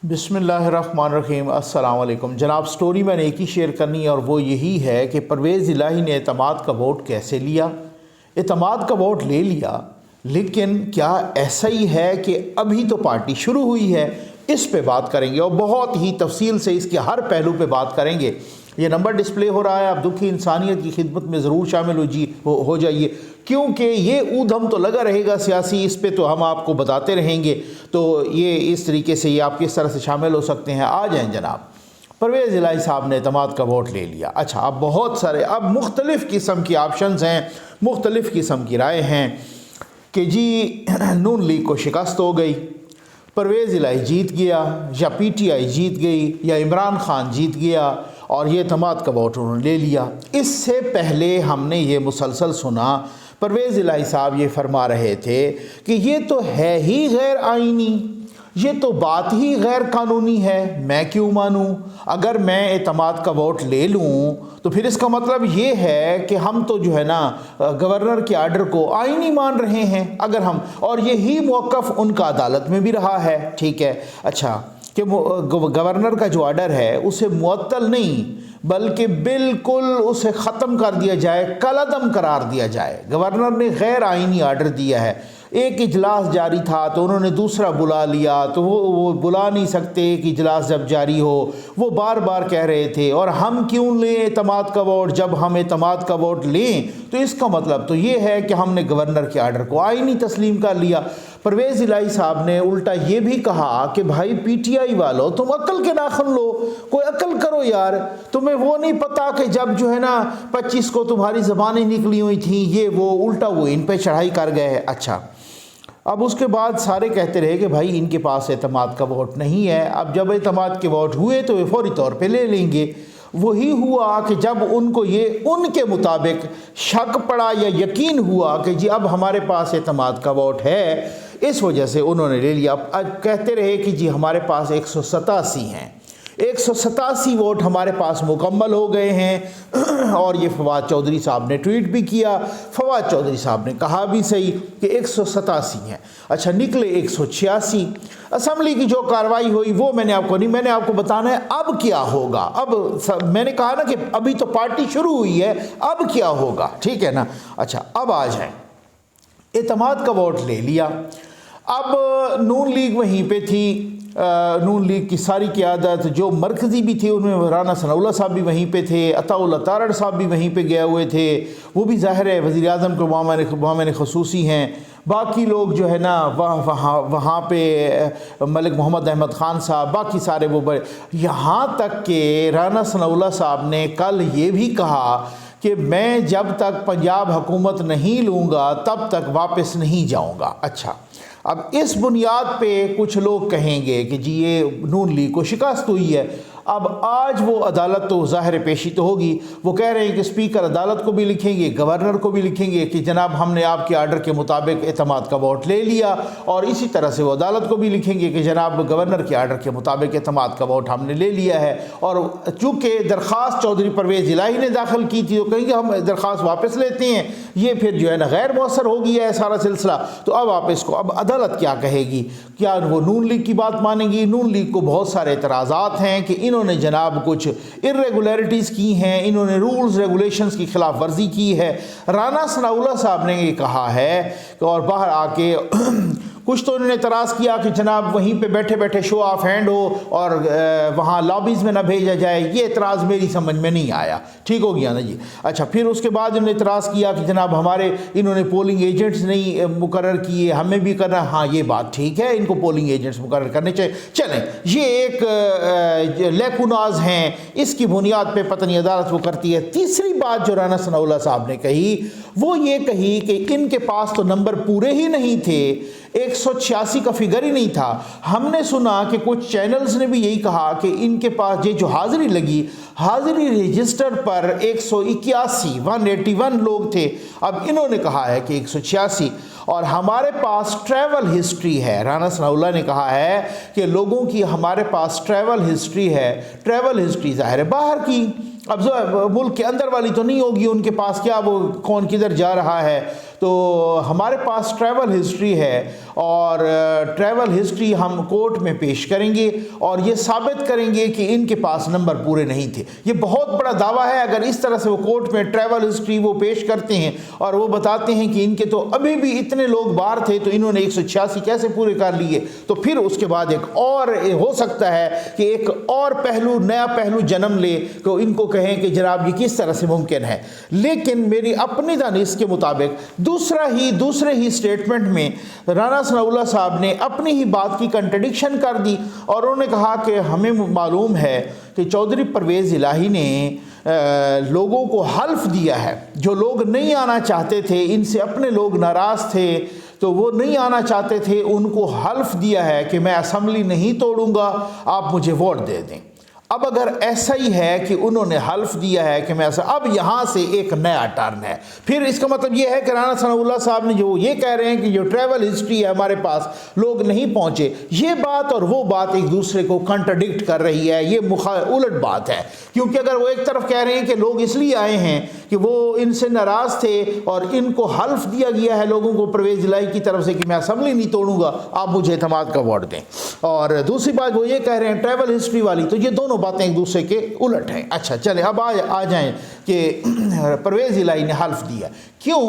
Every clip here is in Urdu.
بسم اللہ الرحمن الرحیم۔ السلام علیکم جناب۔ سٹوری میں نے ایک ہی شیئر کرنی ہے اور وہ یہی ہے کہ پرویز الہی نے اعتماد کا ووٹ کیسے لیا۔ اعتماد کا ووٹ لے لیا، لیکن کیا ایسا ہی ہے کہ ابھی تو پارٹی شروع ہوئی ہے؟ اس پہ بات کریں گے اور بہت ہی تفصیل سے اس کے ہر پہلو پہ بات کریں گے۔ یہ نمبر ڈسپلے ہو رہا ہے، آپ دکھی انسانیت کی خدمت میں ضرور شامل ہو جائیے، کیونکہ یہ اودھم تو لگا رہے گا سیاسی، اس پہ تو ہم آپ کو بتاتے رہیں گے۔ تو یہ اس طریقے سے یہ آپ کس طرح سے شامل ہو سکتے ہیں۔ آ جائیں جناب۔ پرویز الہی صاحب نے اعتماد کا ووٹ لے لیا۔ اچھا، اب بہت سارے مختلف قسم کی آپشنز ہیں، مختلف قسم کی رائے ہیں کہ جی نون لیگ کو شکست ہو گئی، پرویز الہی جیت گیا، یا پی ٹی آئی جیت گئی، یا عمران خان جیت گیا اور یہ اعتماد کا ووٹ انہوں نے لے لیا۔ اس سے پہلے ہم نے یہ مسلسل سنا، پرویز الہی صاحب یہ فرما رہے تھے کہ یہ تو ہے ہی غیر آئینی، یہ تو بات ہی غیر قانونی ہے، میں کیوں مانوں؟ اگر میں اعتماد کا ووٹ لے لوں تو پھر اس کا مطلب یہ ہے کہ ہم تو جو ہے نا گورنر کے آرڈر کو آئینی مان رہے ہیں۔ اگر ہم، اور یہی موقف ان کا عدالت میں بھی رہا ہے، ٹھیک ہے، اچھا، کہ گورنر کا جو آرڈر ہے اسے معطل نہیں بلکہ بالکل اسے ختم کر دیا جائے، کالعدم قرار دیا جائے۔ گورنر نے غیر آئینی آرڈر دیا ہے، ایک اجلاس جاری تھا تو انہوں نے دوسرا بلا لیا، تو وہ بلا نہیں سکتے ایک اجلاس جب جاری ہو، وہ بار بار کہہ رہے تھے۔ اور ہم کیوں لیں اعتماد کا ووٹ؟ جب ہم اعتماد کا ووٹ لیں تو اس کا مطلب تو یہ ہے کہ ہم نے گورنر کے آرڈر کو آئینی تسلیم کر لیا۔ پرویز الہی صاحب نے الٹا یہ بھی کہا کہ بھائی پی ٹی آئی والو، تم عقل کے ناخن لو، کوئی عقل کرو یار، تمہیں وہ نہیں پتا کہ جب جو ہے نا 25 کو تمہاری زبانیں نکلی ہوئی تھیں، یہ وہ الٹا وہ ان پہ چڑھائی کر گئے ہیں۔ اچھا، اب اس کے بعد سارے کہتے رہے کہ بھائی ان کے پاس اعتماد کا ووٹ نہیں ہے۔ اب جب اعتماد کے ووٹ ہوئے تو وہ فوری طور پہ لے لیں گے۔ وہی ہوا کہ جب ان کو یہ ان کے مطابق شک پڑا یا یقین ہوا کہ جی اب ہمارے پاس اعتماد کا ووٹ ہے، اس وجہ سے انہوں نے لے لیا۔ اب کہتے رہے کہ جی ہمارے پاس 187 ہیں، 187 ووٹ ہمارے پاس مکمل ہو گئے ہیں۔ اور یہ فواد چودھری صاحب نے ٹویٹ بھی کیا، فواد چودھری صاحب نے کہا بھی صحیح کہ 187 ہیں۔ اچھا، نکلے 186۔ اسمبلی کی جو کارروائی ہوئی وہ میں نے آپ کو بتانا ہے اب کیا ہوگا۔ اب میں نے کہا نا کہ ابھی تو پارٹی شروع ہوئی ہے، اب کیا ہوگا، ٹھیک ہے نا۔ اچھا، اب آ جائیں، اعتماد کا ووٹ لے لیا۔ اب نون لیگ وہیں پہ تھی، نون لیگ کی ساری قیادت جو مرکزی بھی تھی، ان میں رانا ثناء اللہ صاحب بھی وہیں پہ تھے، عطاء اللہ تارڑ صاحب بھی وہیں پہ گئے ہوئے تھے، وہ بھی ظاہر ہے وزیر اعظم کے معاون خصوصی ہیں۔ باقی لوگ جو ہے نا وہاں پہ ملک محمد احمد خان صاحب، باقی سارے وہ بڑے، یہاں تک کہ رانا ثناء اللہ صاحب نے کل یہ بھی کہا کہ میں جب تک پنجاب حکومت نہیں لوں گا تب تک واپس نہیں جاؤں گا۔ اچھا، اب اس بنیاد پہ کچھ لوگ کہیں گے کہ جی یہ نون لیگ کو شکست ہوئی ہے۔ اب آج وہ عدالت تو ظاہر پیشی تو ہوگی، وہ کہہ رہے ہیں کہ اسپیکر عدالت کو بھی لکھیں گے، گورنر کو بھی لکھیں گے کہ جناب ہم نے آپ کے آرڈر کے مطابق اعتماد کا ووٹ لے لیا، اور اسی طرح سے وہ عدالت کو بھی لکھیں گے کہ جناب گورنر کے آرڈر کے مطابق اعتماد کا ووٹ ہم نے لے لیا ہے۔ اور چونکہ درخواست چودھری پرویز الہی نے داخل کی تھی، تو کہیں گے ہم درخواست واپس لیتے ہیں، یہ پھر جو ہے نا غیر مؤثر ہو گیا ہے سارا سلسلہ۔ تو اب آپ اس کو، اب عدالت کیا کہے گی؟ کیا وہ نون لیگ کی بات مانیں گی؟ نون لیگ کو بہت سارے اعتراضات ہیں کہ انہوں نے جناب کچھ irregularities کی ہیں، انہوں نے رولز ریگولیشنز کی خلاف ورزی کی ہے۔ رانا ثناء اللہ صاحب نے یہ کہا ہے کہ، اور باہر آ کے کچھ تو انہوں نے اعتراض کیا کہ جناب وہیں پہ بیٹھے بیٹھے شو آف ہینڈ ہو اور وہاں لابیز میں نہ بھیجا جائے۔ یہ اعتراض میری سمجھ میں نہیں آیا، ٹھیک ہو گیا نا جی۔ اچھا، پھر اس کے بعد انہوں نے اعتراض کیا کہ جناب ہمارے انہوں نے پولنگ ایجنٹس نہیں مقرر کیے، ہمیں بھی کرنا۔ ہاں، یہ بات ٹھیک ہے، ان کو پولنگ ایجنٹس مقرر کرنے چاہیے۔ چلیں، یہ ایک لیکوناز ہیں، اس کی بنیاد پہ پتہ نہیں عدالت وہ کرتی ہے۔ تیسری بات جو رانا ثناء اللہ صاحب نے کہی وہ یہ کہی کہ ان کے پاس تو نمبر پورے ہی نہیں تھے، 186 کا فگر ہی نہیں تھا۔ ہم نے سنا کہ کچھ چینلز نے بھی یہی کہا کہ ان کے پاس یہ جو حاضری لگی، حاضری رجسٹر پر 181 لوگ تھے، اب انہوں نے کہا ہے کہ 186۔ اور ہمارے پاس ٹریول ہسٹری ہے، رانا ثناء اللہ نے کہا ہے کہ لوگوں کی ہمارے پاس ٹریول ہسٹری ہے۔ ٹریول ہسٹری ظاہر ہے باہر کی، اب ملک کے اندر والی تو نہیں ہوگی ان کے پاس، کیا وہ کون کدھر جا رہا ہے۔ تو ہمارے پاس ٹریول ہسٹری ہے اور ٹریول ہسٹری ہم کورٹ میں پیش کریں گے اور یہ ثابت کریں گے کہ ان کے پاس نمبر پورے نہیں تھے۔ یہ بہت بڑا دعویٰ ہے، اگر اس طرح سے وہ کورٹ میں ٹریول ہسٹری وہ پیش کرتے ہیں اور وہ بتاتے ہیں کہ ان کے تو ابھی بھی اتنے لوگ باہر تھے تو انہوں نے 186 کیسے پورے کر لیے، تو پھر اس کے بعد ایک اور ہو سکتا ہے کہ ایک اور پہلو، نیا پہلو جنم لے کہ ان کو کہیں کہ جناب یہ کس طرح سے ممکن ہے۔ لیکن میری اپنی دانش کے مطابق دوسرے ہی سٹیٹمنٹ میں رانا ثناء اللہ صاحب نے اپنی ہی بات کی کنٹرڈکشن کر دی اور انہوں نے کہا کہ ہمیں معلوم ہے کہ چودھری پرویز الہی نے لوگوں کو حلف دیا ہے، جو لوگ نہیں آنا چاہتے تھے، ان سے اپنے لوگ ناراض تھے تو وہ نہیں آنا چاہتے تھے، ان کو حلف دیا ہے کہ میں اسمبلی نہیں توڑوں گا، آپ مجھے ووٹ دے دیں۔ اب اگر ایسا ہی ہے کہ انہوں نے حلف دیا ہے کہ میں ایسا، اب یہاں سے ایک نیا ٹرن ہے، پھر اس کا مطلب یہ ہے کہ رانا ثناء اللہ صاحب نے جو یہ کہہ رہے ہیں کہ جو ٹریول ہسٹری ہے ہمارے پاس لوگ نہیں پہنچے، یہ بات اور وہ بات ایک دوسرے کو کنٹرڈکٹ کر رہی ہے، یہ الٹ بات ہے۔ کیونکہ اگر وہ ایک طرف کہہ رہے ہیں کہ لوگ اس لیے آئے ہیں کہ وہ ان سے ناراض تھے اور ان کو حلف دیا گیا ہے لوگوں کو پرویز الہی کی طرف سے کہ میں اسمبلی نہیں توڑوں گا، آپ مجھے اعتماد کا ووٹ دیں، اور دوسری بات وہ یہ کہہ رہے ہیں ٹریول ہسٹری والی، تو یہ دونوں باتیں ایک دوسرے کے الٹ ہیں۔ اچھا چلیں اب آ جائیں کہ پرویز الہی نے حلف دیا کیوں؟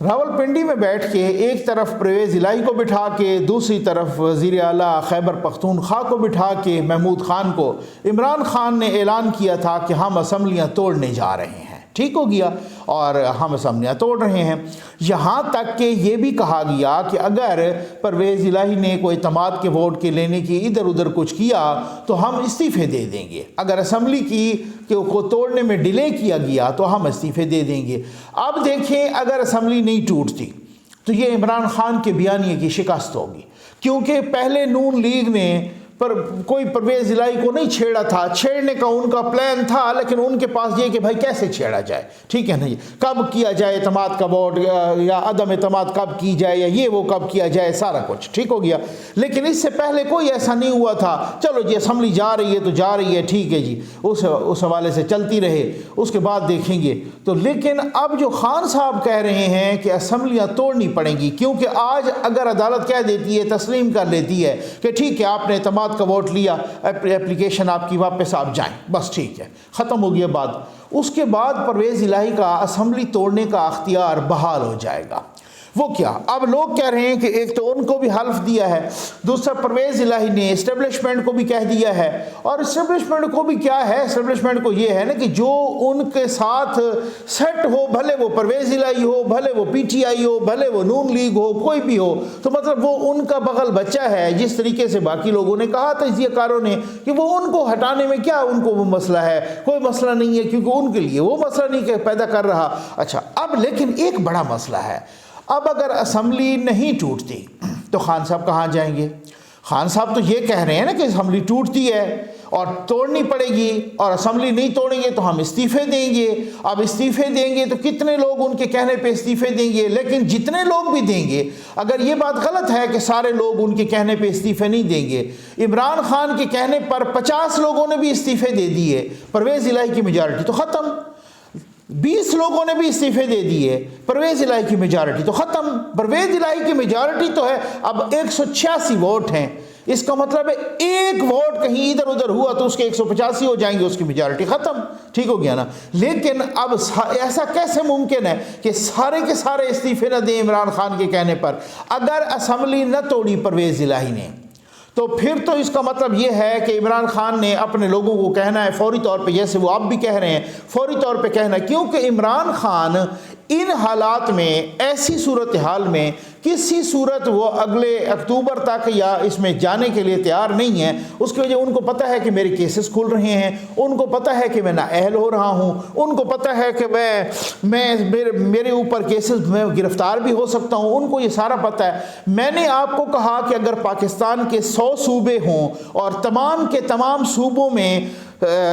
راولپنڈی میں بیٹھ کے ایک طرف پرویز الہی کو بٹھا کے، دوسری طرف وزیر اعلیٰ خیبر پختونخوا کو بٹھا کے محمود خان کو، عمران خان نے اعلان کیا تھا کہ ہم اسمبلیاں توڑنے جا رہے ہیں۔ ٹھیک ہو گیا، اور ہم اسمبلیاں توڑ رہے ہیں، یہاں تک کہ یہ بھی کہا گیا کہ اگر پرویز الہی نے کوئی اعتماد کے ووٹ کے لینے کی ادھر ادھر کچھ کیا تو ہم استعفے دے دیں گے، اگر اسمبلی کو توڑنے میں ڈیلے کیا گیا تو ہم استعفے دے دیں گے۔ اب دیکھیں اگر اسمبلی نہیں ٹوٹتی تو یہ عمران خان کے بیانیے کی شکست ہوگی، کیونکہ پہلے نون لیگ نے پر کوئی پرویز الہی کو نہیں چھیڑا تھا، چھیڑنے کا ان کا پلان تھا، لیکن ان کے پاس یہ کہ بھائی کیسے چھیڑا جائے، ٹھیک ہے نا، کب کیا جائے اعتماد کا ووٹ یا عدم اعتماد کب کی جائے یا یہ وہ کب کیا جائے، سارا کچھ ٹھیک ہو گیا۔ لیکن اس سے پہلے کوئی ایسا نہیں ہوا تھا، چلو جی اسمبلی جا رہی ہے تو جا رہی ہے، ٹھیک ہے جی، اس حوالے سے چلتی رہے، اس کے بعد دیکھیں گے۔ تو لیکن اب جو خان صاحب کہہ رہے ہیں کہ اسمبلیاں توڑنی پڑیں گی، کیونکہ آج اگر عدالت کہہ دیتی ہے، تسلیم کر لیتی ہے کہ ٹھیک ہے آپ نے اعتماد کا ووٹ لیا، اپلیکیشن آپ کی واپس، آپ جائیں، بس ٹھیک ہے، ختم ہو گیا بات، اس کے بعد پرویز الہی کا اسمبلی توڑنے کا اختیار بحال ہو جائے گا۔ وہ کیا؟ اب لوگ کہہ رہے ہیں کہ ایک تو ان کو بھی حلف دیا ہے، دوسرا پرویز الہی نے اسٹیبلشمنٹ کو بھی کہہ دیا ہے، اور اسٹیبلشمنٹ کو بھی کیا ہے، اسٹیبلشمنٹ کو یہ ہے نا کہ جو ان کے ساتھ سیٹ ہو، بھلے وہ پرویز الہی ہو، بھلے وہ پی ٹی آئی ہو، بھلے وہ نون لیگ ہو، کوئی بھی ہو، تو مطلب وہ ان کا بغل بچہ ہے، جس طریقے سے باقی لوگوں نے کہا تجزیہ کاروں نے کہ وہ ان کو ہٹانے میں کیا ان کو وہ مسئلہ ہے، کوئی مسئلہ نہیں ہے، کیونکہ ان کے لیے وہ مسئلہ نہیں پیدا کر رہا۔ اچھا اب لیکن ایک بڑا مسئلہ ہے، اب اگر اسمبلی نہیں ٹوٹتی تو خان صاحب کہاں جائیں گے؟ خان صاحب تو یہ کہہ رہے ہیں نا کہ اسمبلی ٹوٹتی ہے اور توڑنی پڑے گی، اور اسمبلی نہیں توڑیں گے تو ہم استعفے دیں گے۔ اب استعفے دیں گے تو کتنے لوگ ان کے کہنے پہ استعفے دیں گے؟ لیکن جتنے لوگ بھی دیں گے، اگر یہ بات غلط ہے کہ سارے لوگ ان کے کہنے پہ استعفے نہیں دیں گے، عمران خان کے کہنے پر 50 لوگوں نے بھی استعفے دے دیے، پرویز الہی کی میجارٹی تو ختم، 20 لوگوں نے بھی استعفے دے دیے، پرویز الہی کی میجارٹی تو ختم، پرویز الہی کی میجارٹی تو ہے اب 186 ووٹ ہیں، اس کا مطلب ہے ایک ووٹ کہیں ادھر ادھر ہوا تو اس کے 185 ہو جائیں گے، اس کی میجارٹی ختم، ٹھیک ہو گیا نا۔ لیکن اب ایسا کیسے ممکن ہے کہ سارے کے سارے استعفے نہ دیں عمران خان کے کہنے پر؟ اگر اسمبلی نہ توڑی پرویز الہی نے تو پھر تو اس کا مطلب یہ ہے کہ عمران خان نے اپنے لوگوں کو کہنا ہے فوری طور پہ، جیسے وہ اب بھی کہہ رہے ہیں، فوری طور پہ کہنا ہے، کیونکہ عمران خان ان حالات میں، ایسی صورتحال میں کسی صورت وہ اگلے اکتوبر تک یا اس میں جانے کے لیے تیار نہیں ہے۔ اس کی وجہ ان کو پتہ ہے کہ میرے کیسز کھل رہے ہیں، ان کو پتہ ہے کہ میں نااہل ہو رہا ہوں، ان کو پتہ ہے کہ میرے اوپر کیسز میں گرفتار بھی ہو سکتا ہوں، ان کو یہ سارا پتہ ہے۔ میں نے آپ کو کہا کہ اگر پاکستان کے 100 صوبے ہوں اور تمام کے تمام صوبوں میں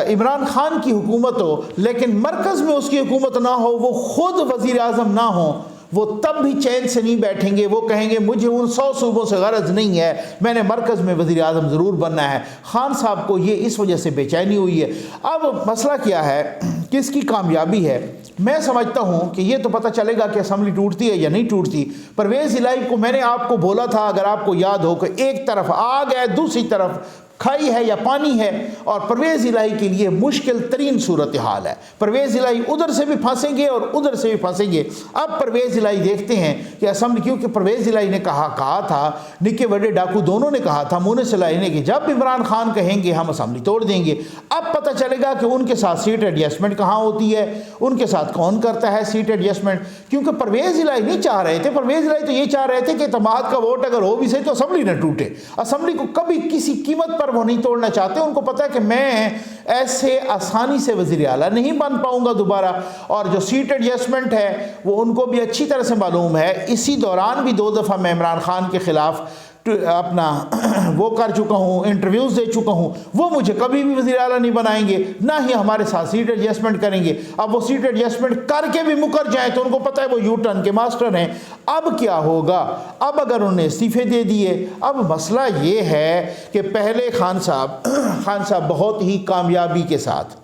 عمران خان کی حکومت ہو لیکن مرکز میں اس کی حکومت نہ ہو، وہ خود وزیر اعظم نہ ہو، وہ تب بھی چین سے نہیں بیٹھیں گے، وہ کہیں گے مجھے ان 100 صوبوں سے غرض نہیں ہے، میں نے مرکز میں وزیر اعظم ضرور بننا ہے۔ خان صاحب کو یہ اس وجہ سے بے چینی ہوئی ہے۔ اب مسئلہ کیا ہے، کس کی کامیابی ہے؟ میں سمجھتا ہوں کہ یہ تو پتہ چلے گا کہ اسمبلی ٹوٹتی ہے یا نہیں ٹوٹتی۔ پرویز الہی کو میں نے آپ کو بولا تھا، اگر آپ کو یاد ہو، کہ ایک طرف آگ ہے، دوسری طرف کھائی ہے یا پانی ہے، اور پرویز الہی کے لیے مشکل ترین صورتحال ہے۔ پرویز الہی ادھر سے بھی پھنسیں گے اور ادھر سے بھی پھنسیں گے۔ اب پرویز الہی دیکھتے ہیں کہ اسمبلی، کیونکہ پرویز الہی نے کہا تھا، نکے وڈے ڈاکو دونوں نے کہا تھا، مونس الہی نے، کہ جب عمران خان کہیں گے ہم اسمبلی توڑ دیں گے۔ اب پتہ چلے گا کہ ان کے ساتھ سیٹ ایڈجسٹمنٹ کہاں ہوتی ہے، ان کے ساتھ کون کرتا ہے سیٹ ایڈجسٹمنٹ، کیونکہ پرویز الہی نہیں چاہ رہے تھے۔ پرویز الہی تو یہ چاہ رہے تھے کہ اعتماد کا ووٹ اگر ہو بھی صحیح تو اسمبلی نہ ٹوٹے۔ اسمبلی کو کبھی کسی قیمت پر وہ نہیں توڑنا چاہتے۔ ان کو پتا ہے کہ میں ایسے آسانی سے وزیر اعلیٰ نہیں بن پاؤں گا دوبارہ، اور جو سیٹ ایڈجسٹمنٹ ہے وہ ان کو بھی اچھی طرح سے معلوم ہے۔ اسی دوران بھی 2 دفعہ میں عمران خان کے خلاف اپنا وہ کر چکا ہوں، انٹرویوز دے چکا ہوں، وہ مجھے کبھی بھی وزیر اعلیٰ نہیں بنائیں گے، نہ ہی ہمارے ساتھ سیٹ ایڈجسٹمنٹ کریں گے۔ اب وہ سیٹ ایڈجسٹمنٹ کر کے بھی مکر جائیں تو ان کو پتہ ہے وہ یو ٹرن کے ماسٹر ہیں۔ اب کیا ہوگا؟ اب اگر انہوں نے استعفے دے دیے، اب مسئلہ یہ ہے کہ پہلے خان صاحب بہت ہی کامیابی کے ساتھ،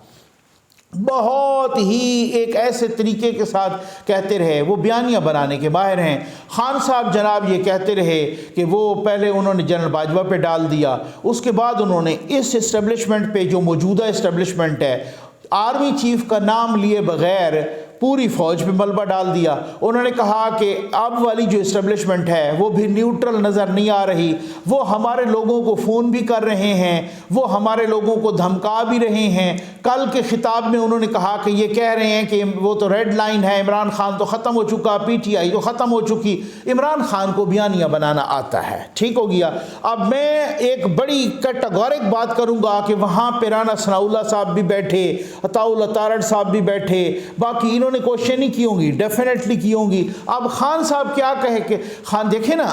بہت ہی ایک ایسے طریقے کے ساتھ کہتے رہے، وہ بیانیہ بنانے کے ماہر ہیں۔ خان صاحب جناب یہ کہتے رہے کہ وہ پہلے انہوں نے جنرل باجوہ پہ ڈال دیا، اس کے بعد انہوں نے اس اسٹیبلشمنٹ پہ، جو موجودہ اسٹیبلشمنٹ ہے، آرمی چیف کا نام لیے بغیر پوری فوج پہ ملبہ ڈال دیا۔ انہوں نے کہا کہ اب والی جو اسٹیبلشمنٹ ہے وہ بھی نیوٹرل نظر نہیں آ رہی، وہ ہمارے لوگوں کو فون بھی کر رہے ہیں، وہ ہمارے لوگوں کو دھمکا بھی رہے ہیں۔ کل کے خطاب میں انہوں نے کہا کہ یہ کہہ رہے ہیں کہ وہ تو ریڈ لائن ہے، عمران خان تو ختم ہو چکا، پی ٹی آئی تو ختم ہو چکی۔ عمران خان کو بیانیہ بنانا آتا ہے، ٹھیک ہو گیا۔ اب میں ایک بڑی کیٹیگورک بات کروں گا کہ وہاں پہ رانا ثناء اللہ صاحب بھی بیٹھے، عطاء اللہ تارڑ صاحب بھی بیٹھے، باقی انہوں نے کوششیں نہیں کی ہوں گی، ڈیفینیٹلی کی ہوں گی۔ اب خان صاحب کیا کہے کہ خان دیکھیں نا،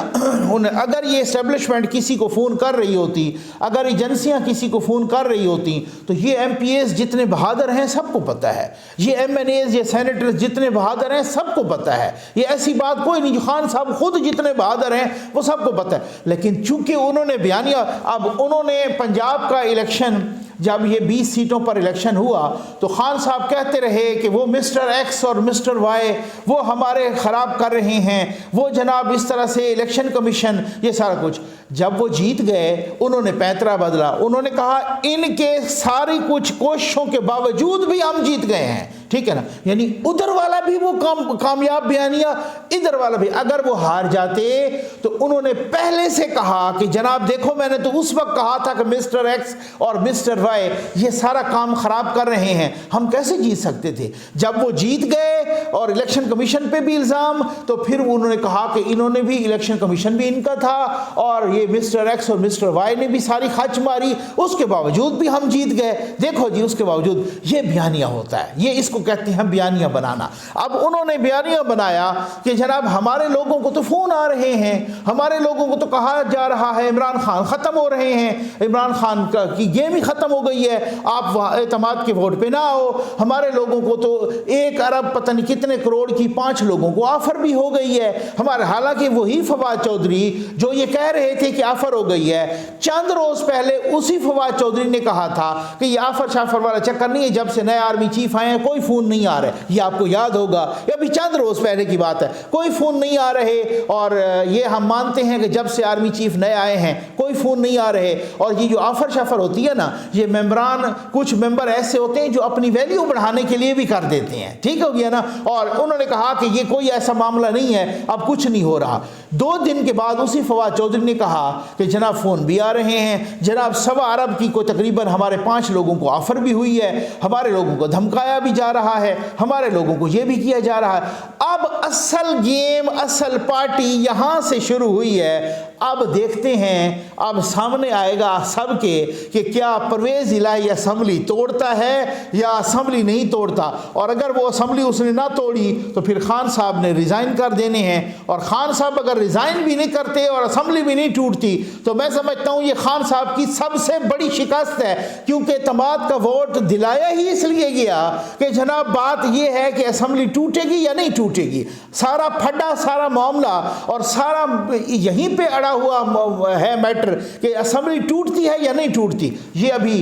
اگر یہ اسٹیبلشمنٹ کسی کو فون کر رہی ہوتی، اگر ایجنسیاں کسی کو فون کر رہی ہوتی، تو یہ ایم پی ایز جتنے بہادر ہیں سب کو پتہ ہے، یہ ایم این ایز، یہ سینیٹرز جتنے بہادر ہیں سب کو پتہ ہے، یہ ایسی بات کوئی نہیں۔ خان صاحب خود جتنے بہادر ہیں وہ سب کو پتہ ہے، لیکن چونکہ انہوں نے بیانیہ، اب انہوں نے پنجاب کا الیکشن، جب یہ 20 سیٹوں پر الیکشن ہوا تو خان صاحب کہتے رہے کہ وہ مسٹر ایکس اور مسٹر وائی وہ ہمارے خراب کر رہے ہیں، وہ جناب اس طرح سے الیکشن کمیشن، یہ سارا کچھ۔ جب وہ جیت گئے انہوں نے پیترا بدلا، انہوں نے کہا ان کے ساری کچھ کوششوں کے باوجود بھی ہم جیت گئے ہیں، ٹھیک ہے نا، یعنی ادھر والا بھی وہ کامیاب بیانیہ، ادھر والا بھی۔ اگر وہ ہار جاتے تو انہوں نے پہلے سے کہا کہ جناب دیکھو میں نے تو اس وقت کہا تھا کہ مسٹر ایکس اور مسٹر وائی یہ سارا کام خراب کر رہے ہیں، ہم کیسے جیت سکتے تھے؟ جب وہ جیت گئے اور الیکشن کمیشن پہ بھی الزام، تو پھر انہوں نے کہا کہ انہوں نے بھی، الیکشن کمیشن بھی ان کا تھا اور یہ مسٹر ایکس اور مسٹر وائی نے بھی ساری خچ ماری، اس کے باوجود بھی ہم جیت گئے۔ دیکھو جی اس کے باوجود، یہ بیانیہ ہوتا ہے، یہ اس کو کہتے ہیں بیانیہ بنانا۔ اب انہوں نے بیانیہ بنایا کہ جناب ہمارے لوگوں کو تو فون آ رہے ہیں، ہمارے لوگوں کو تو کہا جا رہا ہے عمران خان ختم ہو رہے ہیں، عمران خان کی گیم ہی ختم ہو گئی ہے، آپ اعتماد کے ووٹ پہ نہ آؤ۔ ہمارے لوگوں کو تو 1 ارب پتہ نہیں کتنے کروڑ کی 5 لوگوں کو آفر بھی ہو گئی ہے ہمارے، حالانکہ وہی فواد چودھری جو یہ کہہ رہے تھے کہ آفر ہو گئی ہے، چند روز پہلے اسی فواد چودھری نے کہا تھا کہ یہ آفر شافر والا چکر نہیں ہے، جب سے نئے آرمی چیف آئے ہیں کوئی فون نہیں آ رہے، یہ آپ کو یاد ہوگا، یہ ابھی چند روز پہلے کی بات ہے، کوئی فون نہیں آ رہے، اور یہ ہم مانتے ہیں کہ جب سے آرمی چیف نئے آئے ہیں کوئی فون نہیں آ رہے۔ اور یہ جو آفر شافر ہوتی ہے نا، یہ ممبران، کچھ ممبر ایسے ہوتے ہیں جو اپنی ویلیو بڑھانے کے لیے بھی کر دیتے ہیں، ٹھیک ہو گیا نا، اور انہوں نے کہا کہ یہ کوئی ایسا معاملہ نہیں ہے، اب کچھ نہیں ہو رہا۔ 2 دن کے بعد اسی فواد چودھری نے کہا کہ جناب فون بھی آ رہے ہیں، جناب 1.25 ارب کی کوئی تقریباً ہمارے 5 لوگوں کو آفر بھی ہوئی ہے، ہمارے لوگوں کو دھمکایا بھی جا رہا ہے، ہمارے لوگوں کو یہ بھی کیا جا رہا ہے۔ اب اصل گیم، اصل پارٹی یہاں سے شروع ہوئی ہے۔ اب دیکھتے ہیں، اب سامنے آئے گا سب کے کہ کیا پرویز الہی اسمبلی توڑتا ہے یا اسمبلی نہیں توڑتا، اور اگر وہ اسمبلی اس نے نہ توڑی تو پھر خان صاحب نے ریزائن کر دینے ہیں، اور خان صاحب اگر ریزائن بھی نہیں کرتے اور اسمبلی بھی نہیں ٹوٹتی تو میں سمجھتا ہوں یہ خان صاحب کی سب سے بڑی شکست ہے، کیونکہ اعتماد کا ووٹ دلایا ہی اس لیے گیا کہ جناب بات یہ ہے کہ اسمبلی ٹوٹے گی یا نہیں ٹوٹے گی، سارا پھڈا، سارا معاملہ اور سارا یہیں پہ اڑا ہوا ہے میٹر کہ اسمبلی ٹوٹتی ہے یا نہیں ٹوٹتی۔ یہ ابھی